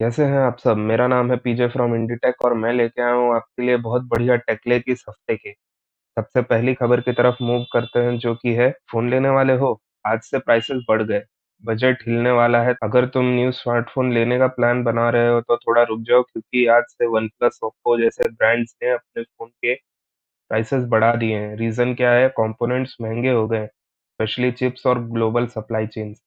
कैसे हैं आप सब? मेरा नाम है पीजे फ्रॉम इंडीटेक और मैं लेके आया हूँ आपके लिए बहुत बढ़िया टेकलेक इस हफ्ते की। सबसे पहली खबर की तरफ मूव करते हैं जो कि है फ़ोन लेने वाले हो, आज से प्राइसेस बढ़ गए। बजट हिलने वाला है। अगर तुम न्यू स्मार्टफ़ोन लेने का प्लान बना रहे हो तो थोड़ा रुक जाओ क्योंकि आज से वन प्लस, ओप्पो जैसे ब्रांड्स ने अपने फ़ोन के प्राइसेस बढ़ा दिए हैं। रीज़न क्या है? कंपोनेंट्स महँगे हो गए हैं, स्पेशली चिप्स और ग्लोबल सप्लाई चेन्स।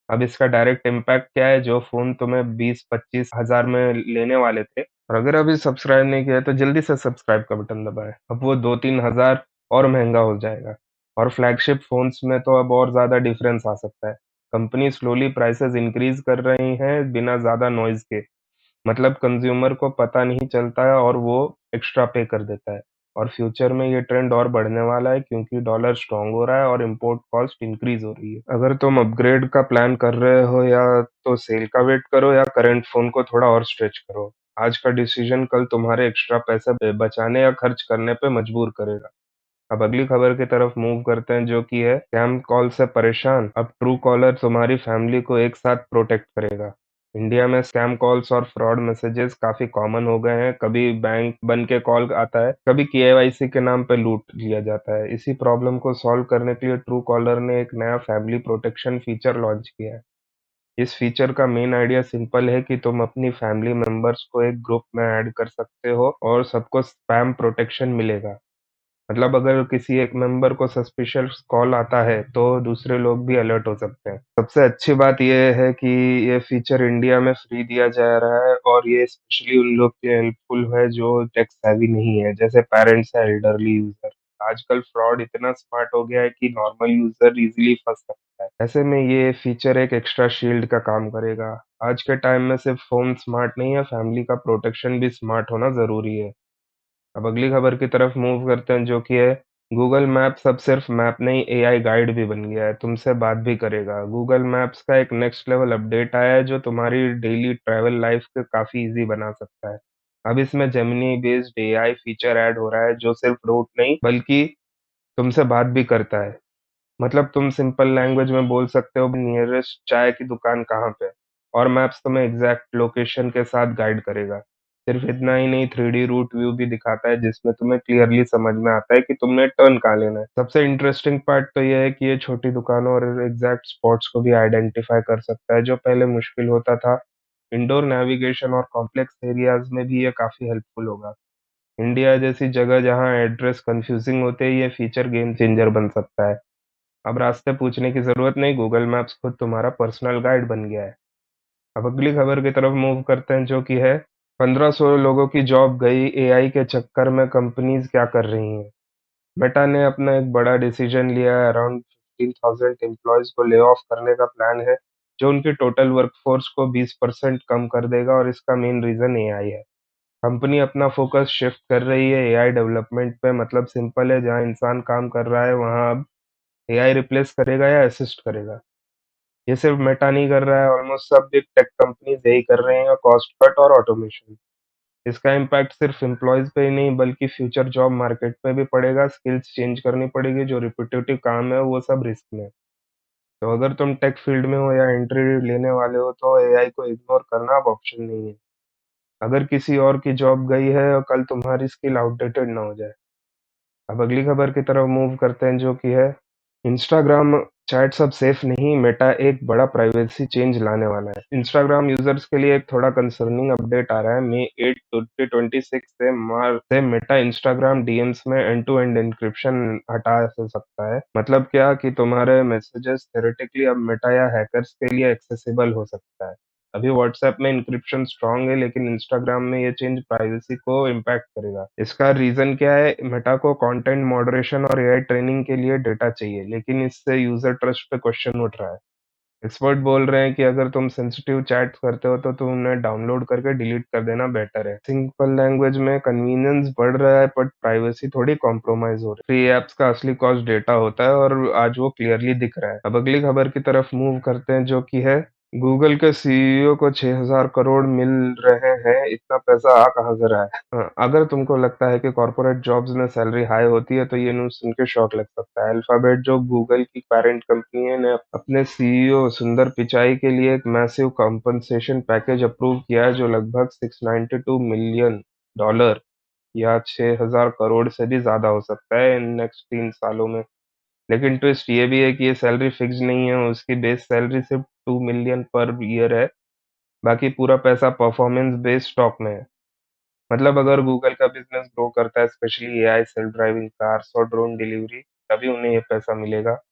अब इसका डायरेक्ट इम्पैक्ट क्या है, जो फ़ोन तुम्हें 20-25 हज़ार में लेने वाले थे और अगर अभी सब्सक्राइब नहीं किया है तो जल्दी से सब्सक्राइब का बटन दबाएँ। अब वो 2-3 हज़ार और महँगा हो जाएगा और फ्लैगशिप फ़ोन्स में तो अब और ज़्यादा डिफरेंस आ सकता है। कंपनी स्लोली प्राइसेज़ इंक्रीज़ कर रही हैं बिना ज़्यादा नॉइज़ के। मतलब कंज़्यूमर को पता नहीं चलता है और वो एक्स्ट्रा पे कर देता है और फ्यूचर में ये ट्रेंड और बढ़ने वाला है क्योंकि डॉलर स्ट्रॉन्ग हो रहा है और इम्पोर्ट कॉस्ट इंक्रीज़ हो रही है। अगर तुम अपग्रेड का प्लान कर रहे हो या तो सेल का वेट करो या करंट फ़ोन को थोड़ा और स्ट्रेच करो। आज का डिसीज़न कल तुम्हारे एक्स्ट्रा पैसे बचाने या खर्च करने पे मजबूर करेगा। अब अगली खबर की तरफ मूव करते हैं जो कि है स्कैम कॉल से परेशान, अब ट्रू कॉलर तुम्हारी फैमिली को एक साथ प्रोटेक्ट करेगा। इंडिया में स्कैम कॉल्स और फ्रॉड मैसेजेस काफ़ी कॉमन हो गए हैं। कभी बैंक बन के कॉल आता है, कभी केवाईसी के नाम पे लूट लिया जाता है। इसी प्रॉब्लम को सॉल्व करने के लिए ट्रू कॉलर ने एक नया फैमिली प्रोटेक्शन फीचर लॉन्च किया है। इस फीचर का मेन आइडिया सिंपल है कि तुम अपनी फैमिली मेंबर्स को एक ग्रुप में ऐड कर सकते हो और सबको स्पैम प्रोटेक्शन मिलेगा। मतलब अगर किसी एक मेंबर को सस्पिशियस कॉल आता है, तो दूसरे लोग भी अलर्ट हो सकते हैं। सबसे अच्छी बात ये है कि ये फीचर इंडिया में फ्री दिया जा रहा है और ये स्पेशली उन लोग के हेल्पफुल है जो टेक सेवी नहीं है, जैसे पेरेंट्स या एल्डरली यूज़र। आजकल फ्रॉड इतना स्मार्ट हो गया है कि नॉर्मल यूज़र इज़िली फँस सकता है। ऐसे में ये फीचर एक एक्स्ट्रा शील्ड का काम करेगा। आज के टाइम में सिर्फ फ़ोन स्मार्ट नहीं है, फैमिली का प्रोटेक्शन भी स्मार्ट होना ज़रूरी है। अब अगली खबर की तरफ मूव करते हैं जो कि है गूगल मैप्स अब सिर्फ मैप नहीं एआई गाइड भी बन गया है, तुमसे बात भी करेगा। गूगल मैप्स का एक नेक्स्ट लेवल अपडेट आया है जो तुम्हारी डेली ट्रैवल लाइफ को काफ़ी इजी बना सकता है। अब इसमें Gemini based AI feature add हो रहा है जो सिर्फ रूट नहीं बल्कि तुमसे बात भी करता है। मतलब तुम सिंपल लैंग्वेज में बोल सकते हो नियरेस्ट चाय की दुकान कहाँ पे है और मैप्स तुम्हें एग्जैक्ट लोकेशन के साथ गाइड करेगा। सिर्फ इतना ही नहीं, 3D रूट व्यू भी दिखाता है जिसमें तुम्हें क्लियरली समझ में आता है कि तुमने टर्न कहाँ लेना है। सबसे इंटरेस्टिंग पार्ट तो यह है कि ये छोटी दुकानों और एग्जैक्ट स्पॉट्स को भी आइडेंटिफाई कर सकता है जो पहले मुश्किल होता था। इंडोर नेविगेशन और कॉम्प्लेक्स एरियाज में भी ये काफी हेल्पफुल होगा। इंडिया जैसी जगह जहाँ एड्रेस कंफ्यूजिंग होते ही ये फीचर गेम चेंजर बन सकता है। अब रास्ते पूछने की ज़रूरत नहीं, गूगल मैप्स खुद तुम्हारा पर्सनल गाइड बन गया है। अब अगली खबर की तरफ मूव करते हैं जो कि है 1500 लोगों की जॉब गई एआई के चक्कर में कंपनीज क्या कर रही हैं। मेटा ने अपना एक बड़ा डिसीजन लिया है, अराउंड 15,000 एम्प्लॉयज को ले ऑफ करने का प्लान है जो उनकी टोटल वर्कफोर्स को 20% कम कर देगा और इसका मेन रीज़न एआई है। कंपनी अपना फोकस शिफ्ट कर रही है एआई डेवलपमेंट पे। मतलब सिंपल है, जहाँ इंसान काम कर रहा है वहाँ अब एआई रिप्लेस करेगा या असिस्ट करेगा। ये सिर्फ मेटा नहीं कर रहा है, ऑलमोस्ट सब बिग टेक कंपनीज यही कर रहे हैं, कॉस्ट कट और ऑटोमेशन। इसका इम्पैक्ट सिर्फ एम्प्लॉयज पे ही नहीं बल्कि फ्यूचर जॉब मार्केट पे भी पड़ेगा। स्किल्स चेंज करनी पड़ेगी, जो रिपीटेटिव काम है वो सब रिस्क में है। तो अगर तुम टेक फील्ड में हो या एंट्री लेने वाले हो तो एआई को इग्नोर करना अब ऑप्शन नहीं है। अगर किसी और की जॉब गई है और कल तुम्हारी स्किल आउटडेटेड ना हो जाए। अब अगली खबर की तरफ मूव करते हैं जो कि है इंस्टाग्राम चैट्स अब सेफ नहीं, मेटा एक बड़ा प्राइवेसी चेंज लाने वाला है। इंस्टाग्राम यूजर्स के लिए एक थोड़ा कंसर्निंग अपडेट आ रहा है। मई 8 2026 से मेटा इंस्टाग्राम डीएम्स में एंड टू एंड एन्क्रिप्शन हटा सकता है। मतलब क्या कि तुम्हारे मैसेजेस थ्योरेटिकली अब मेटा या हैकर्स के लिए एक्सेसिबल हो सकता है। अभी व्हाट्सएप में एन्क्रिप्शन स्ट्रांग है लेकिन इंस्टाग्राम में ये चेंज प्राइवेसी को इम्पैक्ट करेगा। इसका रीजन क्या है? मेटा को कंटेंट मॉडरेशन और एआई ट्रेनिंग के लिए डेटा चाहिए लेकिन इससे यूजर ट्रस्ट पे क्वेश्चन उठ रहा है। एक्सपर्ट बोल रहे हैं कि अगर तुम सेंसिटिव चैट करते हो तो तुम उन्हें डाउनलोड करके डिलीट कर देना बेटर है। सिंपल लैंग्वेज में कन्वीनियंस बढ़ रहा है बट प्राइवेसी थोड़ी कॉम्प्रोमाइज हो रही है। फ्री एप्स का असली कॉस्ट डेटा होता है और आज वो क्लियरली दिख रहा है। अब अगली खबर की तरफ मूव करते हैं जो कि है गूगल के सीईओ को 6,000 करोड़ मिल रहे हैं, इतना पैसा आ कहाँ से रहा है? अगर तुमको लगता है कि कॉर्पोरेट जॉब्स में सैलरी हाई होती है तो ये न्यूज़ सुन के शॉक लग सकता है। अल्फाबेट जो गूगल की पेरेंट कंपनी है ने अपने सीईओ सुंदर पिचाई के लिए एक मैसिव कॉम्पनसेशन पैकेज अप्रूव किया है जो लगभग 692 मिलियन डॉलर या 6,000 करोड़ से भी ज्यादा हो सकता है इन नेक्स्ट 3 सालों में। लेकिन ट्विस्ट ये भी है कि ये सैलरी फिक्स नहीं है, उसकी बेस सैलरी सिर्फ 2 मिलियन पर ईयर है। बाकी पूरा पैसा परफॉर्मेंस बेस्ड स्टॉक में है। मतलब अगर गूगल का बिजनेस ग्रो करता है, specially AI, self driving cars और ड्रोन डिलीवरी, तभी उन्हें ये पैसा मिलेगा।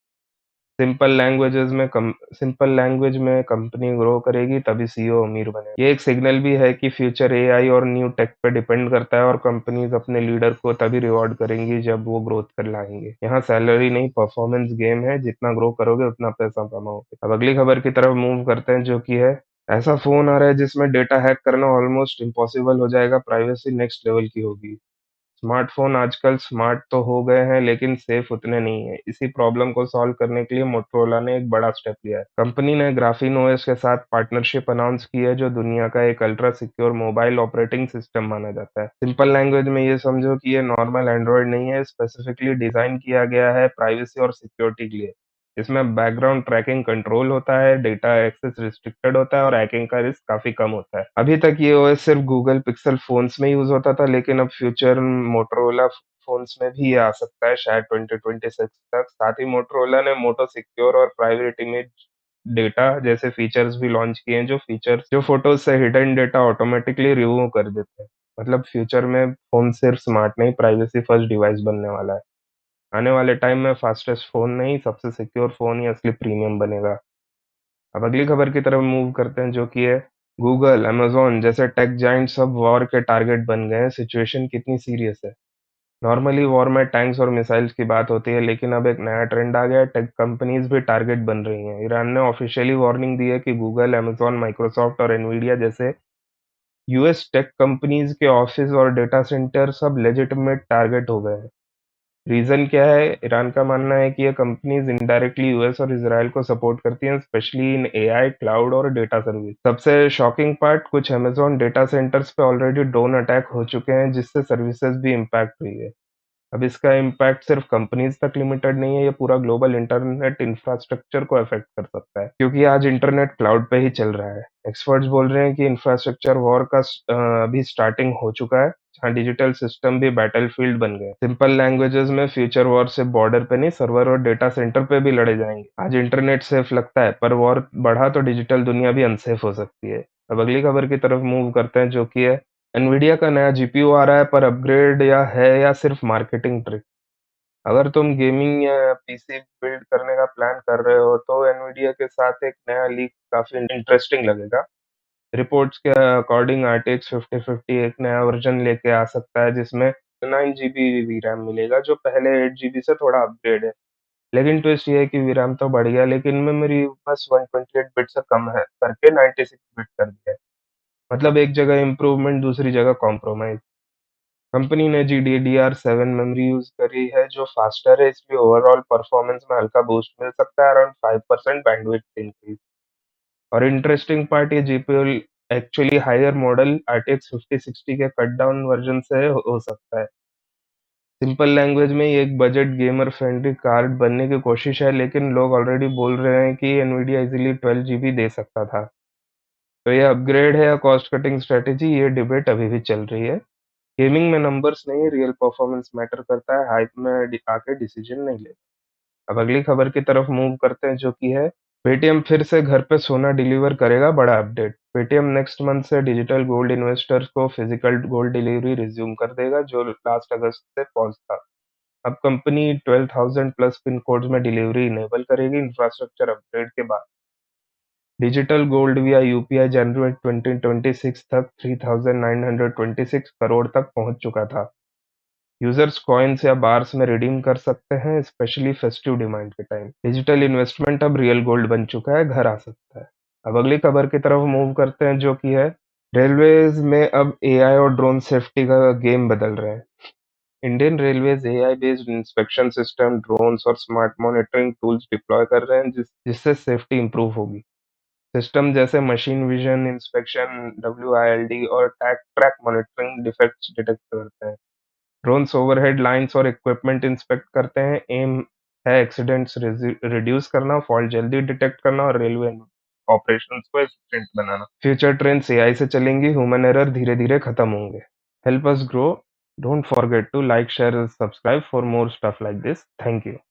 सिंपल लैंग्वेज में कंपनी ग्रो करेगी तभी सीईओ अमीर बनेगा। ये एक सिग्नल भी है कि फ्यूचर एआई और न्यू टेक पे डिपेंड करता है और कंपनीज अपने लीडर को तभी रिवॉर्ड करेंगी जब वो ग्रोथ कर लाएंगे। यहाँ सैलरी नहीं, परफॉर्मेंस गेम है, जितना ग्रो करोगे उतना पैसा कमाओगे। अब अगली खबर की तरफ मूव करते हैं, जो कि है ऐसा फोन आ रहा है जिसमें डेटा हैक करना ऑलमोस्ट इम्पॉसिबल हो जाएगा, प्राइवेसी नेक्स्ट लेवल की होगी। स्मार्टफ़ोन आजकल स्मार्ट तो हो गए हैं लेकिन सेफ उतने नहीं हैं। इसी प्रॉब्लम को सॉल्व करने के लिए मोटोरोला ने एक बड़ा स्टेप लिया है। कंपनी ने ग्राफीन ओएस के साथ पार्टनरशिप अनाउंस की है जो दुनिया का एक ultra secure mobile operating system माना जाता है। सिंपल लैंग्वेज में ये समझो कि ये नॉर्मल एंड्रॉयड नहीं है, स्पेसिफिकली डिजाइन किया गया है प्राइवेसी और सिक्योरिटी के लिए। इसमें बैकग्राउंड ट्रैकिंग कंट्रोल होता है, डेटा एक्सेस रिस्ट्रिक्टेड होता है और हैकिंग का रिस्क काफी कम होता है। अभी तक ये ओएस सिर्फ गूगल पिक्सल फोन्स में यूज होता था, लेकिन अब फ्यूचर मोटरोला फोन्स में भी ये आ सकता है, शायद 2026 तक। साथ ही मोटरोला ने मोटो सिक्योर और प्राइवेट इमेज डेटा जैसे फीचर्स भी लॉन्च किए हैं, जो फोटोज से हिडन डेटा ऑटोमेटिकली रिमूव कर देते हैं। मतलब फ्यूचर में फोन सिर्फ स्मार्ट नहीं, प्राइवेसी फर्स्ट डिवाइस बनने वाला है। आने वाले टाइम में फास्टेस्ट फ़ोन नहीं, सबसे सिक्योर फ़ोन ही असली प्रीमियम बनेगा। अब अगली खबर की तरफ मूव करते हैं, जो कि है गूगल, अमेज़न जैसे टेक जायंट्स अब वॉर के टारगेट बन गए हैं। सिचुएशन कितनी सीरियस है? नॉर्मली वॉर में टैंक्स और मिसाइल्स की बात होती है, लेकिन अब एक नया ट्रेंड आ गया है, टेक कंपनीज भी टारगेट बन रही हैं। ईरान ने ऑफिशियली वार्निंग दी है कि गूगल, अमेज़न, माइक्रोसॉफ्ट और एनवीडिया जैसे यूएस टेक कंपनीज के ऑफिस और डेटा सेंटर सब लेजिटिमेट टारगेट हो गए हैं। रीज़न क्या है? ईरान का मानना है कि ये कंपनीज़ इनडायरेक्टली यूएस और इज़राइल को सपोर्ट करती हैं, स्पेशली इन एआई, क्लाउड और डेटा सर्विस। सबसे शॉकिंग पार्ट, कुछ अमेज़न डेटा सेंटर्स पे ऑलरेडी ड्रोन अटैक हो चुके हैं, जिससे सर्विसेज भी इम्पैक्ट हुई है। अब इसका इम्पैक्ट सिर्फ कंपनीज तक लिमिटेड नहीं है, ये पूरा ग्लोबल इंटरनेट इंफ्रास्ट्रक्चर को अफेक्ट कर सकता है, क्योंकि आज इंटरनेट क्लाउड पे ही चल रहा है। एक्सपर्ट्स बोल रहे हैं कि इंफ्रास्ट्रक्चर वॉर का अभी स्टार्टिंग हो चुका है, जहाँ डिजिटल सिस्टम भी बैटलफील्ड बन गए। सिंपल लैंग्वेजेस में फ्यूचर वॉर सिर्फ बॉर्डर पे नहीं, सर्वर और डेटा सेंटर पे भी लड़े जाएंगे। आज इंटरनेट सेफ लगता है, पर वॉर बढ़ा तो डिजिटल दुनिया भी अनसेफ हो सकती है। अब अगली खबर की तरफ मूव करते हैं, जो कि है एनवीडिया का नया जीपीयू आ रहा है, पर अपग्रेड या सिर्फ मार्केटिंग ट्रिक। अगर तुम गेमिंग या पीसी बिल्ड करने का प्लान कर रहे हो तो एनवीडिया के साथ एक नया लीक काफी इंटरेस्टिंग लगेगा। रिपोर्ट्स के अकॉर्डिंग आरटीएक्स 5050 एक नया वर्जन लेके आ सकता है जिसमें 9 जीबी वीरैम मिलेगा, जो पहले 8 जीबी से थोड़ा अपग्रेड है। लेकिन ट्विस्ट ये है कि वीरैम तो बढ़ गया, लेकिन मेमोरी बस 128 बिट से कम है करके 96 बिट कर दिया है। मतलब एक जगह इम्प्रूवमेंट, दूसरी जगह कॉम्प्रोमाइज। कंपनी ने GDDR7 मेमोरी यूज करी है जो फास्टर है, इसलिए ओवरऑल परफॉर्मेंस में हल्का बूस्ट मिल सकता है, अराउंड 5% बैंडविड्थ इंक्रीज। और इंटरेस्टिंग पार्ट, ये GPU actually higher model RTX 5060 के कट डाउन वर्जन से हो सकता है। सिंपल लैंग्वेज में ये एक बजट गेमर फ्रेंडली कार्ड बनने की कोशिश है, लेकिन लोग ऑलरेडी बोल रहे हैं कि एनवीडिया इजीली 12 जीबी दे सकता था। तो ये अपग्रेड है या कॉस्ट कटिंग स्ट्रेटेजी, ये डिबेट अभी भी चल रही है। गेमिंग में नंबर्स नहीं, रियल परफॉर्मेंस मैटर करता है, हाइप में आके डिसीजन नहीं ले। अब अगली खबर की तरफ मूव करते हैं, जो कि है पेटीएम फिर से घर पे सोना डिलीवर करेगा, बड़ा अपडेट। पेटीएम नेक्स्ट मंथ से डिजिटल गोल्ड इन्वेस्टर्स को फिजिकल गोल्ड डिलीवरी रिज्यूम कर देगा, जो लास्ट अगस्त से पॉज था। अब कंपनी 12,000 प्लस पिन कोड्स में डिलीवरी इनेबल करेगी इंफ्रास्ट्रक्चर अपग्रेड के बाद। डिजिटल गोल्ड विया यूपीआई जनवरी 2026 तक 3,926 करोड़ तक पहुंच चुका था। यूजर्स कॉइन्स या बार्स में रिडीम कर सकते हैं, स्पेशली फेस्टिव डिमांड के टाइम। डिजिटल इन्वेस्टमेंट अब रियल गोल्ड बन चुका है, घर आ सकता है। अब अगली खबर की तरफ मूव करते हैं, जो कि है रेलवेज में अब एआई और ड्रोन सेफ्टी का गेम बदल रहे हैं। Indian railways AI based inspection system, drones और स्मार्ट मॉनिटरिंग टूल्स डिप्लॉय कर रहे हैं, जिससे सेफ्टी इंप्रूव होगी। सिस्टम जैसे मशीन विजन इंस्पेक्शन, डब्ल्यूआईएलडी और ट्रैक मॉनिटरिंग डिफेक्ट्स डिटेक्ट करते हैं। ड्रोन्स ओवरहेड लाइन्स और इक्विपमेंट इंस्पेक्ट करते हैं। एम है एक्सीडेंट्स रिड्यूस करना, फॉल्ट जल्दी डिटेक्ट करना और रेलवे ऑपरेशंस को एफिशिएंट बनाना। फ्यूचर ट्रेन्स एआई से चलेंगी, ह्यूमन एरर धीरे-धीरे खत्म होंगे। Help us grow, don't forget to like, share, subscribe for more stuff like this. Thank you.